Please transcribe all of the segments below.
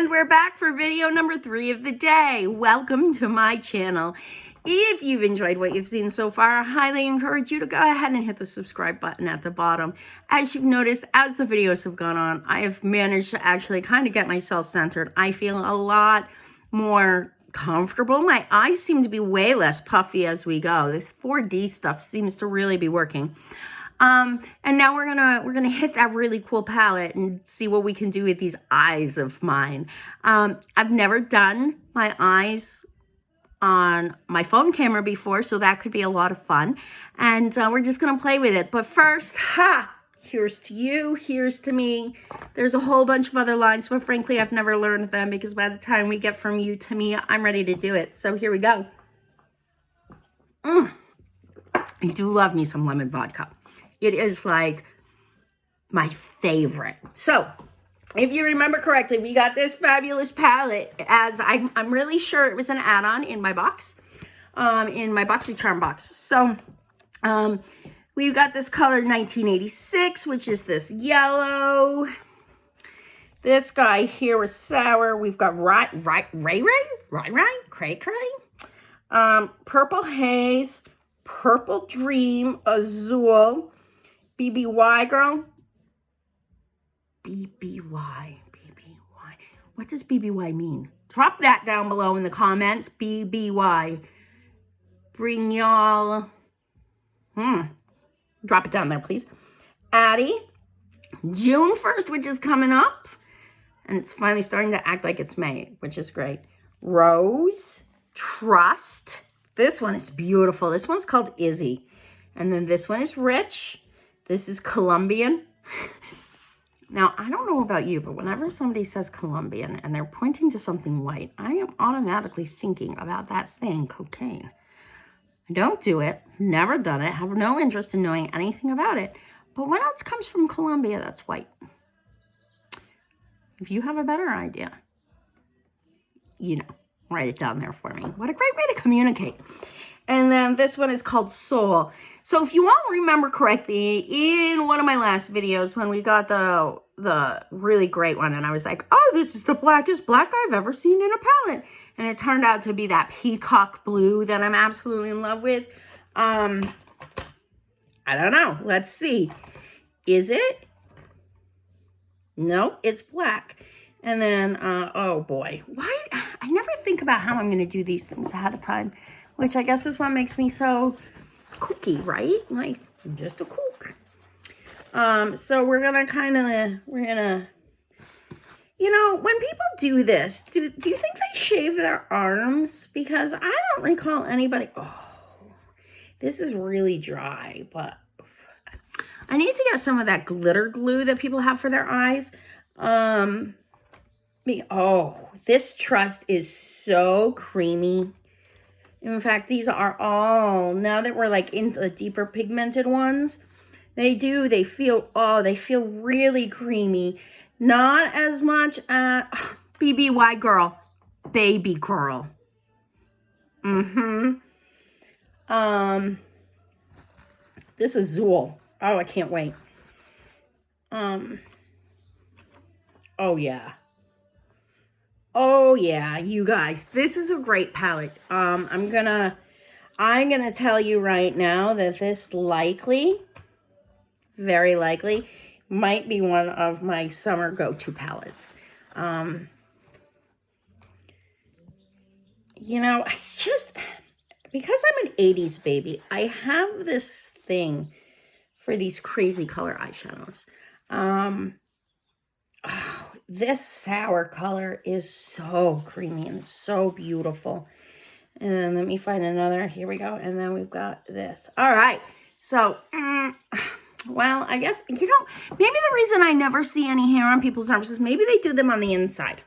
And we're back for video number 3 of the day. Welcome to my channel. If you've enjoyed what you've seen so far, I highly encourage you to go ahead and hit the subscribe button at the bottom. As you've noticed, as the videos have gone on, I have managed to actually kind of get myself centered. I feel a lot more comfortable. My eyes seem to be way less puffy as we go. This 4D stuff seems to really be working. And now we're gonna hit that really cool palette and see what we can do with these eyes of mine. I've never done my eyes on my phone camera before, so that could be a lot of fun. And we're just gonna play with it. But first, here's to you, here's to me. There's a whole bunch of other lines, but frankly, I've never learned them because by the time we get from you to me, I'm ready to do it. So here we go. I do love me some lemon vodka. It is like my favorite. So if you remember correctly, we got this fabulous palette as I'm really sure it was an add-on in my box, in my BoxyCharm box. So we've got this color 1986, which is this yellow. This guy here was sour. We've got cray. Purple haze, purple dream, azul. BBY, girl. BBY. What does BBY mean? Drop that down below in the comments. BBY. Bring y'all. Drop it down there, please. Addie. June 1st, which is coming up. And it's finally starting to act like it's May, which is great. Rose. Trust. This one is beautiful. This one's called Izzy. And then this one is Rich. This is Colombian. Now, I don't know about you, but whenever somebody says Colombian and they're pointing to something white, I am automatically thinking about that thing, cocaine. I don't do it, never done it, have no interest in knowing anything about it. But what else comes from Colombia that's white? If you have a better idea, write it down there for me. What a great way to communicate. And then this one is called Soul. So if you all remember correctly, in one of my last videos when we got the really great one, and I was like, oh, this is the blackest black I've ever seen in a palette. And it turned out to be that peacock blue that I'm absolutely in love with. I don't know. Let's see. Is it? No, it's black. And then, oh boy. Why? I never think about how I'm going to do these things ahead of time, which I guess is what makes me so kooky, right? Like, I'm just a kook. So we're gonna when people do this, do you think they shave their arms? Because I don't recall anybody. Oh, this is really dry, but I need to get some of that glitter glue that people have for their eyes. Oh, this Trust is so creamy. In fact, these are all, now that we're like into the deeper pigmented ones, they feel really creamy. Not as much BBY girl, baby girl. This is Zool. Oh, I can't wait. Oh yeah, you guys, this is a great palette. I'm gonna tell you right now that this very likely, might be one of my summer go-to palettes. It's just, because I'm an 80s baby, I have this thing for these crazy color eyeshadows. Oh, this sour color is so creamy and so beautiful. And then let me find another. Here we go. And then we've got this. All right. So, well, I guess, maybe the reason I never see any hair on people's arms is maybe they do them on the inside.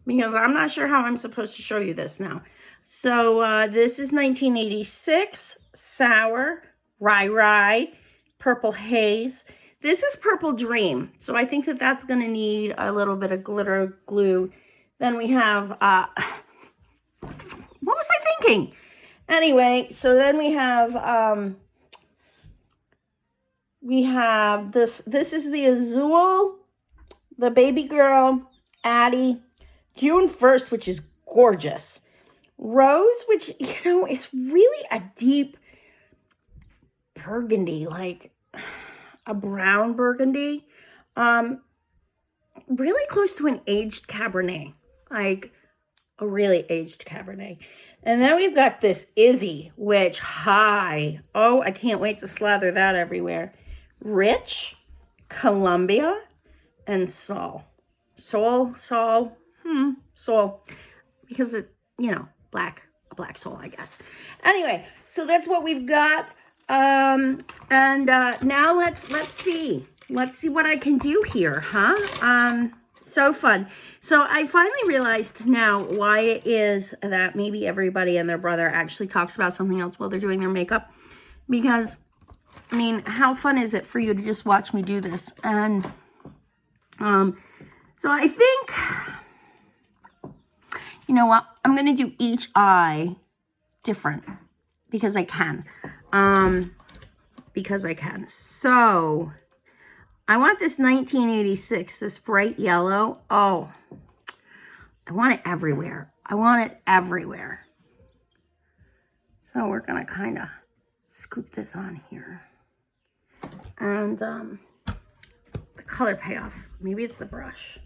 Because I'm not sure how I'm supposed to show you this now. So, this is 1986, Sour, Rye, Purple Haze. This is Purple Dream, so I think that that's going to need a little bit of glitter glue. Then we have, what was I thinking? Anyway, so then we have this is the Azul, the baby girl, Addie. June 1st, which is gorgeous. Rose, which, is really a deep burgundy, like a brown burgundy. Really close to an aged Cabernet, like a really aged Cabernet. And then we've got this Izzy, which, I can't wait to slather that everywhere. Rich, Columbia, and Sol. Sol, because it, a black soul, I guess. Anyway, so that's what we've got. And now let's see. Let's see what I can do here, huh? So fun. So I finally realized now why it is that maybe everybody and their brother actually talks about something else while they're doing their makeup. Because, how fun is it for you to just watch me do this? And, so I think, you know what? I'm going to do each eye different because I can. So I want this 1986, this bright yellow. Oh, I want it everywhere. So we're going to kind of scoop this on here. And the color payoff. Maybe it's the brush.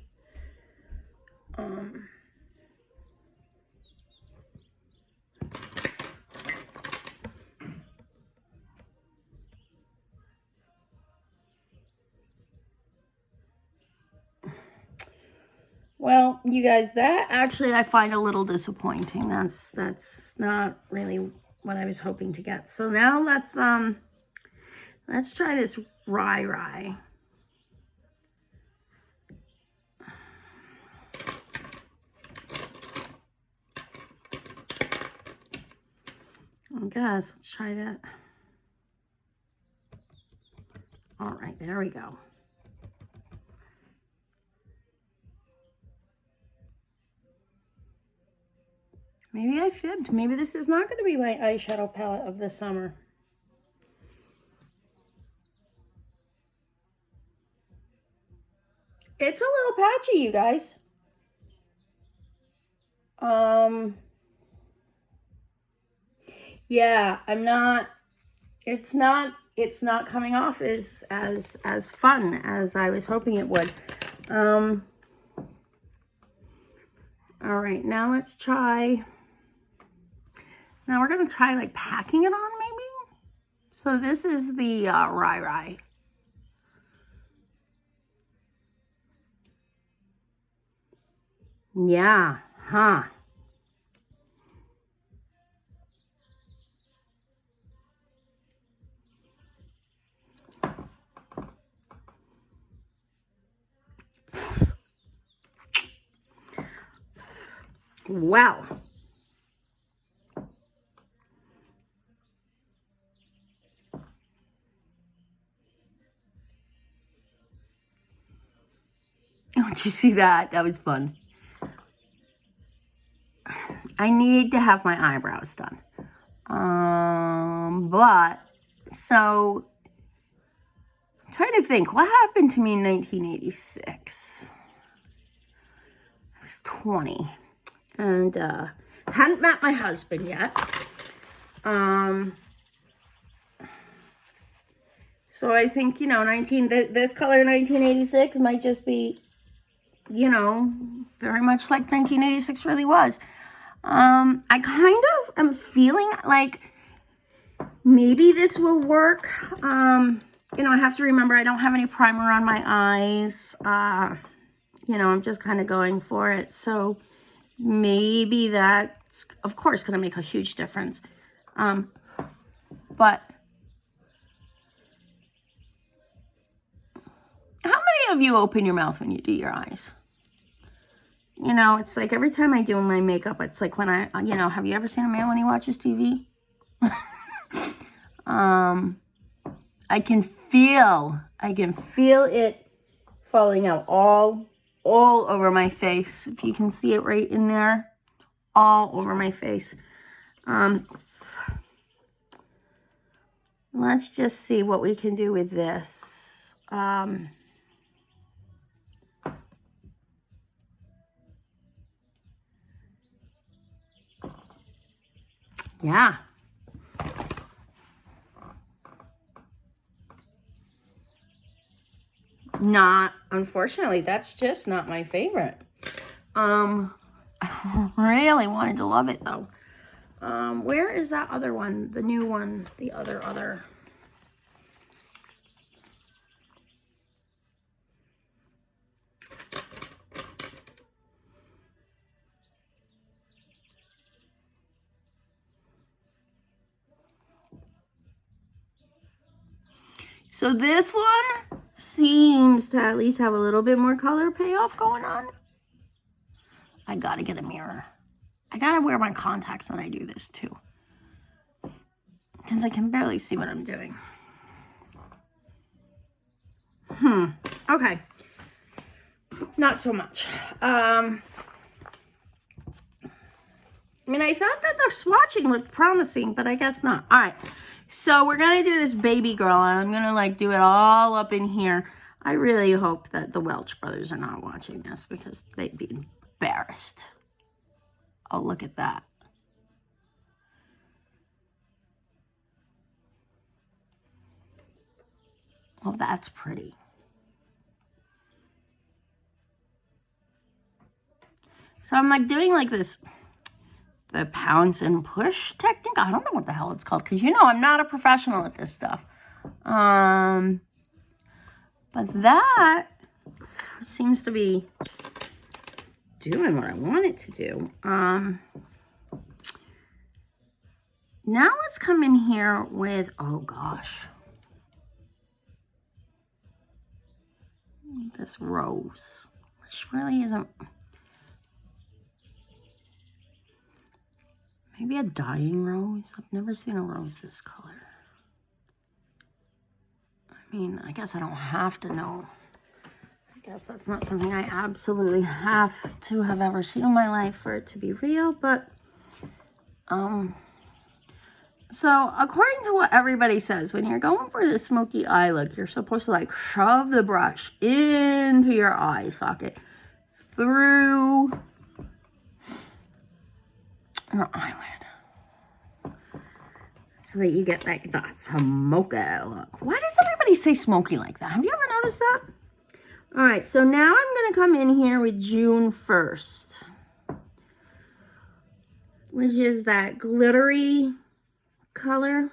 Well, you guys, that actually I find a little disappointing. That's not really what I was hoping to get. So now let's try this rye. I guess let's try that. All right, there we go. Maybe I fibbed. Maybe this is not going to be my eyeshadow palette of the summer. It's a little patchy, you guys. Yeah, it's not coming off as fun as I was hoping it would. All right, now let's try. Now we're going to try like packing it on maybe. So this is the rye. Yeah, huh. Well. Did you see that? That was fun. I need to have my eyebrows done. So I'm trying to think, what happened to me in 1986? I was 20 and hadn't met my husband yet. So I think, this color 1986 might just be, very much like 1986 really was. I kind of am feeling like maybe this will work. I have to remember I don't have any primer on my eyes. I'm just kind of going for it. So maybe that's, of course, going to make a huge difference. But how many of you open your mouth when you do your eyes? It's like every time I do my makeup, it's like when have you ever seen a man when he watches TV? I can feel it falling out all over my face. If you can see it right in there, all over my face. Let's just see what we can do with this. Yeah. Not, unfortunately, that's just not my favorite. I really wanted to love it though. Where is that other one? The new one, the other. So this one seems to at least have a little bit more color payoff going on. I gotta get a mirror. I gotta wear my contacts when I do this too, because I can barely see what I'm doing. Okay. Not so much. I mean, I thought that the swatching looked promising, but I guess not. All right. So we're going to do this baby girl, and I'm going to, like, do it all up in here. I really hope that the Welch brothers are not watching this, because they'd be embarrassed. Oh, look at that. Oh, that's pretty. So I'm, like, doing, like, this, the pounce and push technique. I don't know what the hell it's called, because, you know, I'm not a professional at this stuff. But that seems to be doing what I want it to do. Now let's come in here with, oh gosh, this rose, which really isn't, maybe a dying rose. I've never seen a rose this color. I mean, I guess I don't have to know. I guess that's not something I absolutely have to have ever seen in my life for it to be real, but, so according to what everybody says, when you're going for the smoky eye look, you're supposed to, like, shove the brush into your eye socket through your eyelid, so that you get, like, that smoky look. Why does everybody say smoky like that? Have you ever noticed that? All right, so now I'm going to come in here with June 1st, which is that glittery color.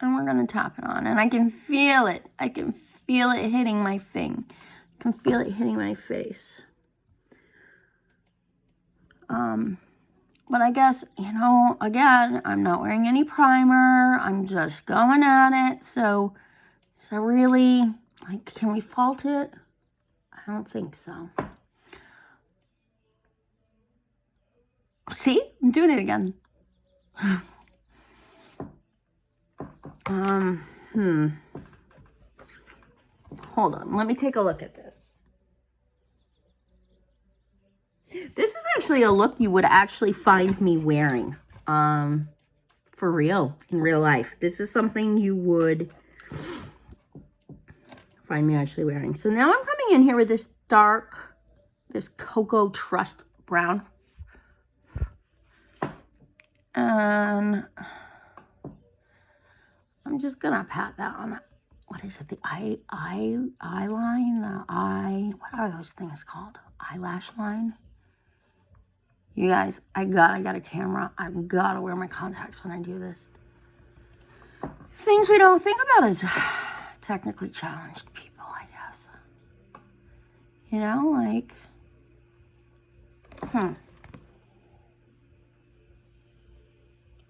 And we're going to tap it on. And I can feel it. I can feel it hitting my thing. I can feel it hitting my face. But I guess, you know, again, I'm not wearing any primer. I'm just going at it. So really, like, can we fault it? I don't think so. See? I'm doing it again. Hold on. Let me take a look at this. This is actually a look you would actually find me wearing. For real. In real life. This is something you would find me actually wearing. So now I'm coming in here with this dark, this cocoa trust brown. And I'm just gonna pat that on. What is it? The eye line? What are those things called? Eyelash line? You guys, I got a camera. I've got to wear my contacts when I do this. Things we don't think about as technically challenged people, I guess. You know, like,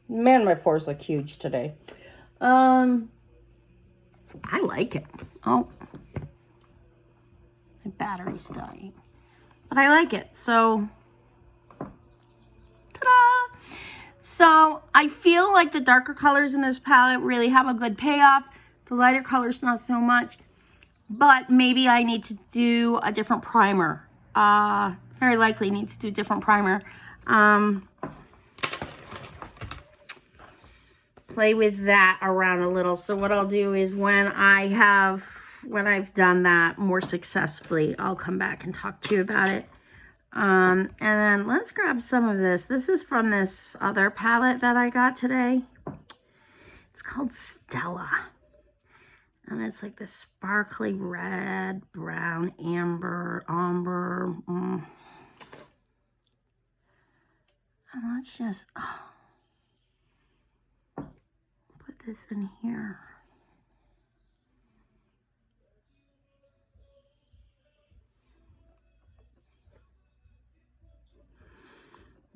Man, my pores look huge today. I like it. Oh, my battery's dying. But I like it, so ta-da! So I feel like the darker colors in this palette really have a good payoff. The lighter colors, not so much. But maybe I need to do a different primer. Very likely need to do a different primer. Play with that around a little. So what I'll do is when I've done that more successfully, I'll come back and talk to you about it. And then let's grab some of this. This is from this other palette that I got today. It's called Stella. And it's like this sparkly red, brown, amber. And let's just put this in here.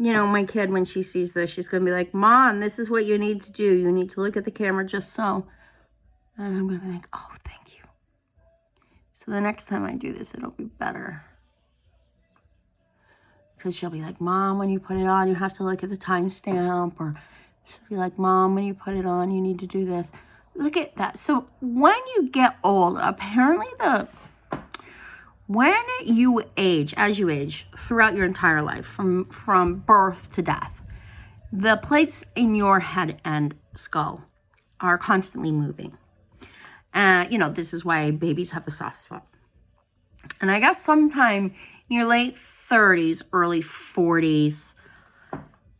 You know, my kid, when she sees this, she's going to be like, Mom, this is what you need to do. You need to look at the camera just so. And I'm going to be like, oh, thank you. So the next time I do this, it'll be better. Because she'll be like, Mom, when you put it on, you have to look at the timestamp. Or she'll be like, Mom, when you put it on, you need to do this. Look at that. So when you get old, apparently when you age, as you age throughout your entire life, from birth to death, the plates in your head and skull are constantly moving. You know, this is why babies have the soft spot. And I guess sometime in your late 30s, early 40s,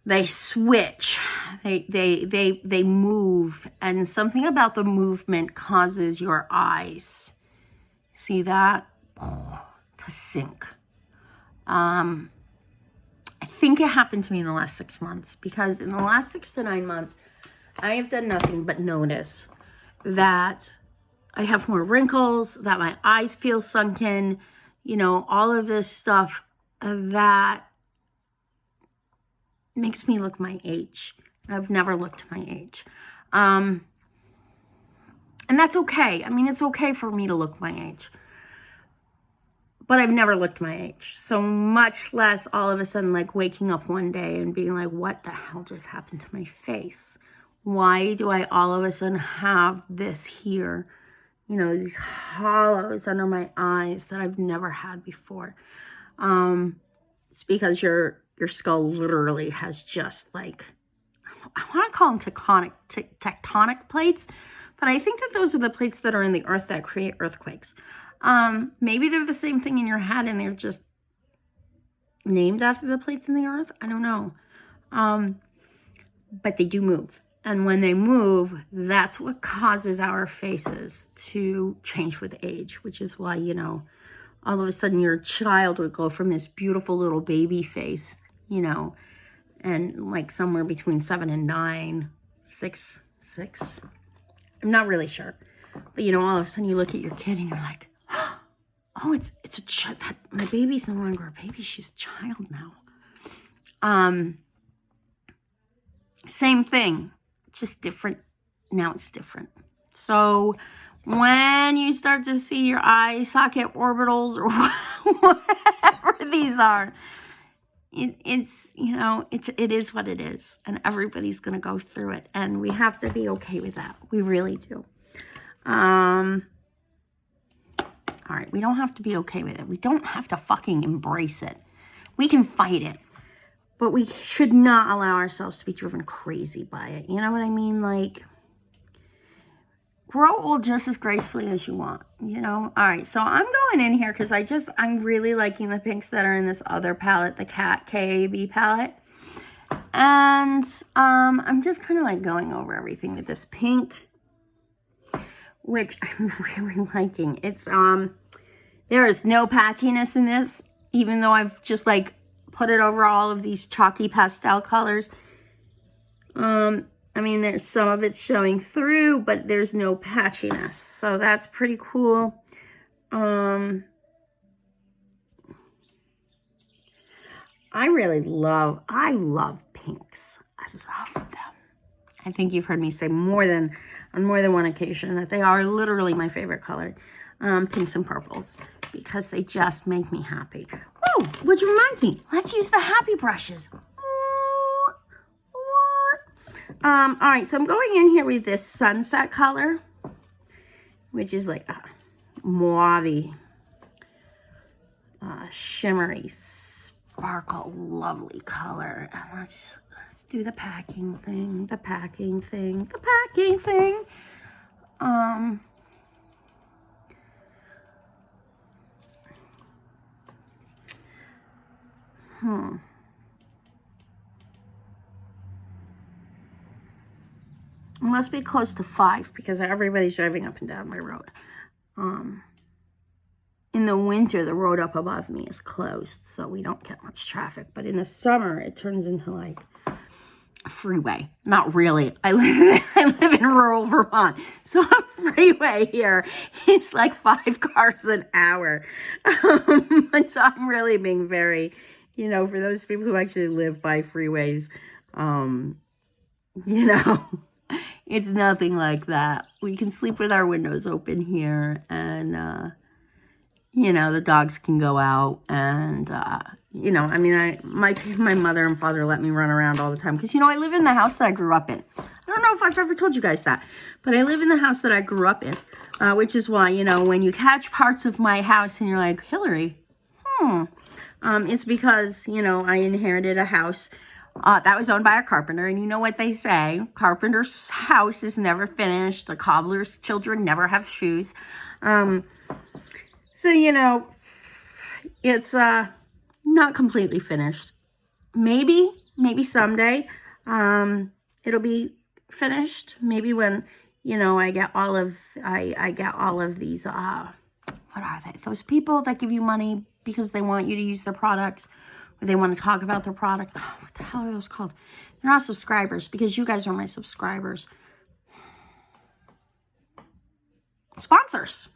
they switch. They move, and something about the movement causes your eyes, see that, to sink. I think it happened to me in the last 6 months, because in the last 6 to 9 months, I have done nothing but notice that I have more wrinkles, that my eyes feel sunken, you know, all of this stuff that makes me look my age. I've never looked my age. And that's okay. I mean, it's okay for me to look my age. But I've never looked my age. So much less all of a sudden like waking up one day and being like, what the hell just happened to my face? Why do I all of a sudden have this here? You know, these hollows under my eyes that I've never had before. It's because your skull literally has just like, I want to call them tectonic plates, but I think that those are the plates that are in the earth that create earthquakes. Maybe they're the same thing in your head and they're just named after the plates in the earth. I don't know. But they do move. And when they move, that's what causes our faces to change with age, which is why, you know, all of a sudden your child would go from this beautiful little baby face, you know, and like somewhere between 7 and 9, 6. I'm not really sure. But, you know, all of a sudden you look at your kid and you're like, oh, it's a child. My baby's no longer a baby. She's a child now. Same thing, just different. Now it's different. So when you start to see your eye socket orbitals or whatever these are, it's, you know, it is what it is. And everybody's going to go through it. And we have to be okay with that. We really do. All right, we don't have to be okay with it. We don't have to fucking embrace it. We can fight it. But we should not allow ourselves to be driven crazy by it. You know what I mean? Like, grow old just as gracefully as you want, you know? All right, so I'm going in here because I'm really liking the pinks that are in this other palette, the KAB palette. And I'm just kind of like going over everything with this pink, which I'm really liking. It's, there is no patchiness in this, even though I've just like put it over all of these chalky pastel colors. I mean, there's some of it showing through, but there's no patchiness. So that's pretty cool. I love pinks. I love them. I think you've heard me say on more than one occasion that they are literally my favorite color. Pinks and purples, because they just make me happy. Oh, which reminds me, let's use the happy brushes. All right, so I'm going in here with this sunset color, which is like a mauve, shimmery, sparkle, lovely color. And let's do the packing thing. It must be close to 5 because everybody's driving up and down my road. In the winter, the road up above me is closed, so we don't get much traffic. But in the summer, it turns into like a freeway. Not really. I live in rural Vermont, so a freeway here is like 5 cars an hour. And so I'm really being very, you know, for those people who actually live by freeways, you know, it's nothing like that. We can sleep with our windows open here, and you know, the dogs can go out, and you know, I mean, my mother and father let me run around all the time because, you know, I live in the house that I grew up in. I don't know if I've ever told you guys that, but I live in the house that I grew up in, which is why, you know, when you catch parts of my house and you're like, Hillary, it's because, you know, I inherited a house that was owned by a carpenter, and you know what they say, carpenter's house is never finished, the cobbler's children never have shoes. So, you know, it's not completely finished. Maybe someday it'll be finished. Maybe when, you know, I get all of these, what are they? Those people that give you money because they want you to use their products, or they want to talk about their product. Oh, what the hell are those called? They're not subscribers, because you guys are my subscribers. Sponsors.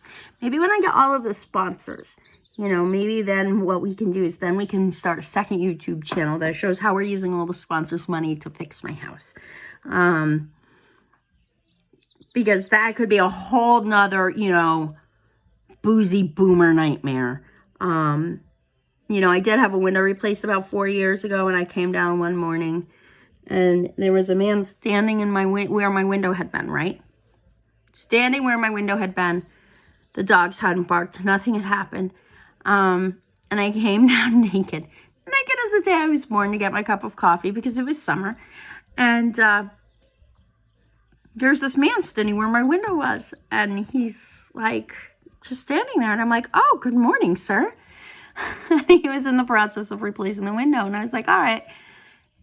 Maybe when I get all of the sponsors, you know, maybe then what we can do is then we can start a second YouTube channel that shows how we're using all the sponsors' money to fix my house. Because that could be a whole nother, you know, boozy boomer nightmare. You know, I did have a window replaced about 4 years ago, and I came down one morning and there was a man standing in where my window had been, right? Standing where my window had been. The dogs hadn't barked. Nothing had happened. And I came down naked. Naked as the day I was born to get my cup of coffee because it was summer. And there's this man standing where my window was. And he's like just standing there. And I'm like, oh, good morning, sir. He was in the process of replacing the window. And I was like, all right,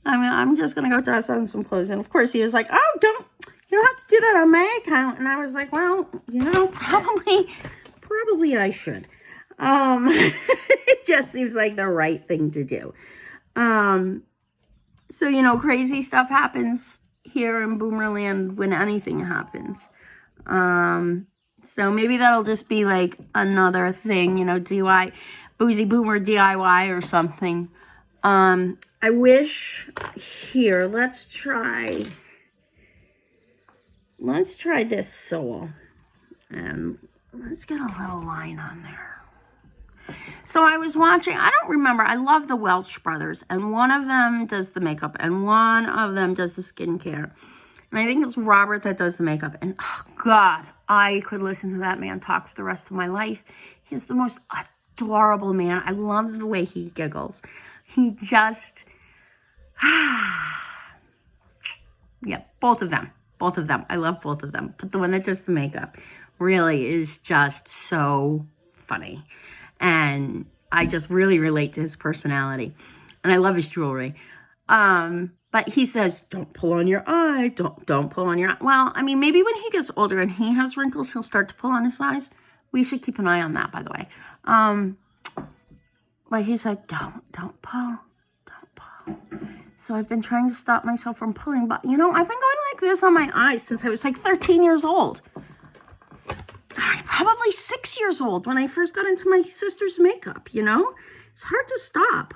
I'm just going to go toss on some clothes. And of course he was like, oh, you don't have to do that on my account. And I was like, well, you know, probably I should. It just seems like the right thing to do. So, you know, crazy stuff happens here in Boomerland when anything happens. So maybe that'll just be like another thing, you know, Boozy Boomer DIY or something. I wish here, let's try this soooo, and let's get a little line on there. So I was watching, I don't remember, I love the Welch brothers, and one of them does the makeup, and one of them does the skincare. And I think it's Robert that does the makeup. And oh God, I could listen to that man talk for the rest of my life. He's the most adorable man. I love the way he giggles. He just, yeah, both of them. I love both of them. But the one that does the makeup really is just so funny. And I just really relate to his personality. And I love his jewelry. But he says, don't pull on your eye. Don't pull on your eye. Well, I mean, maybe when he gets older and he has wrinkles, he'll start to pull on his eyes. We should keep an eye on that, by the way. But he said, don't pull. So I've been trying to stop myself from pulling. But, you know, I've been going like this on my eyes since I was like 13 years old. Probably 6 years old when I first got into my sister's makeup, you know? It's hard to stop.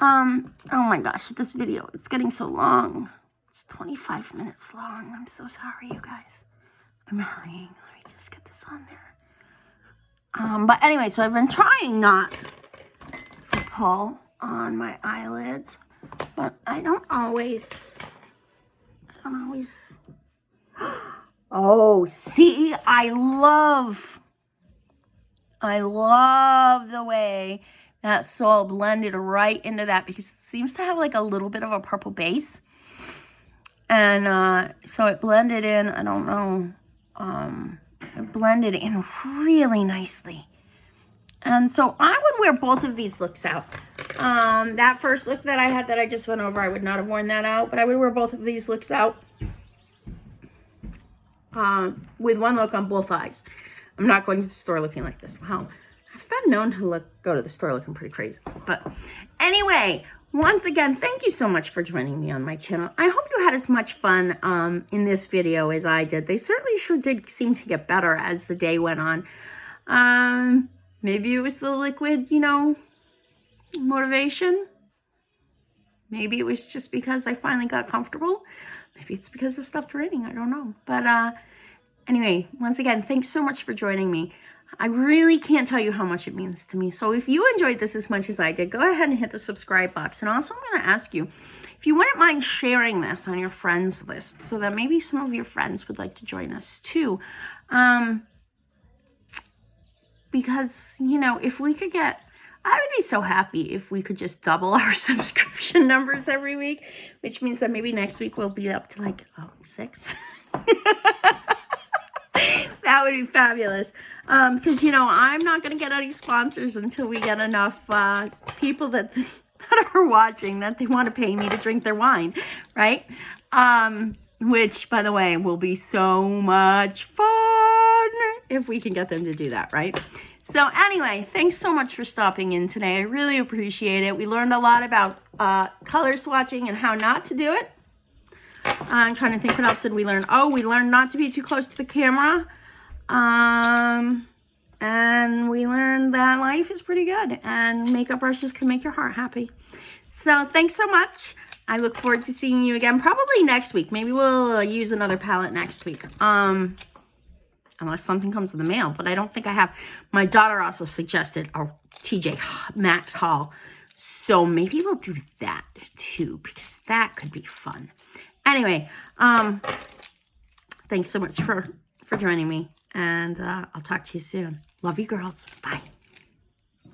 Oh my gosh, this video, it's getting so long. It's 25 minutes long. I'm so sorry, you guys. I'm hurrying. Let me just get this on there. But anyway, so I've been trying not to pull on my eyelids, but I don't always. Oh, see, I love the way that soooo blended right into that, because it seems to have like a little bit of a purple base. And so it blended in, I don't know, it blended in really nicely. And so I would wear both of these looks out. That first look that I had that I just went over, I would not have worn that out, but I would wear both of these looks out with one look on both eyes. I'm not going to the store looking like this. Wow. I've been known to go to the store looking pretty crazy. But anyway, once again, thank you so much for joining me on my channel. I hope you had as much fun in this video as I did. They certainly sure did seem to get better as the day went on. Maybe it was the liquid, you know, motivation. Maybe it was just because I finally got comfortable. Maybe it's because it stopped raining. I don't know. But anyway, once again, thanks so much for joining me. I really can't tell you how much it means to me. So if you enjoyed this as much as I did, go ahead and hit the subscribe box. And also I'm going to ask you if you wouldn't mind sharing this on your friends list so that maybe some of your friends would like to join us too. Because, you know, if we could get, I would be so happy if we could just double our subscription numbers every week, which means that maybe next week we'll be up to like 6. That would be fabulous. Because, you know, I'm not going to get any sponsors until we get enough people that are watching that they want to pay me to drink their wine, right? Which, by the way, will be so much fun if we can get them to do that, right? So anyway, thanks so much for stopping in today. I really appreciate it. We learned a lot about color swatching and how not to do it. I'm trying to think what else did we learn. Oh, we learned not to be too close to the camera. And we learned that life is pretty good and makeup brushes can make your heart happy. So thanks so much. I look forward to seeing you again, probably next week. Maybe we'll use another palette next week. Unless something comes in the mail, but I don't think I have. My daughter also suggested a TJ Maxx haul. So maybe we'll do that too, because that could be fun. Anyway, thanks so much for joining me, and I'll talk to you soon. Love you, girls. Bye.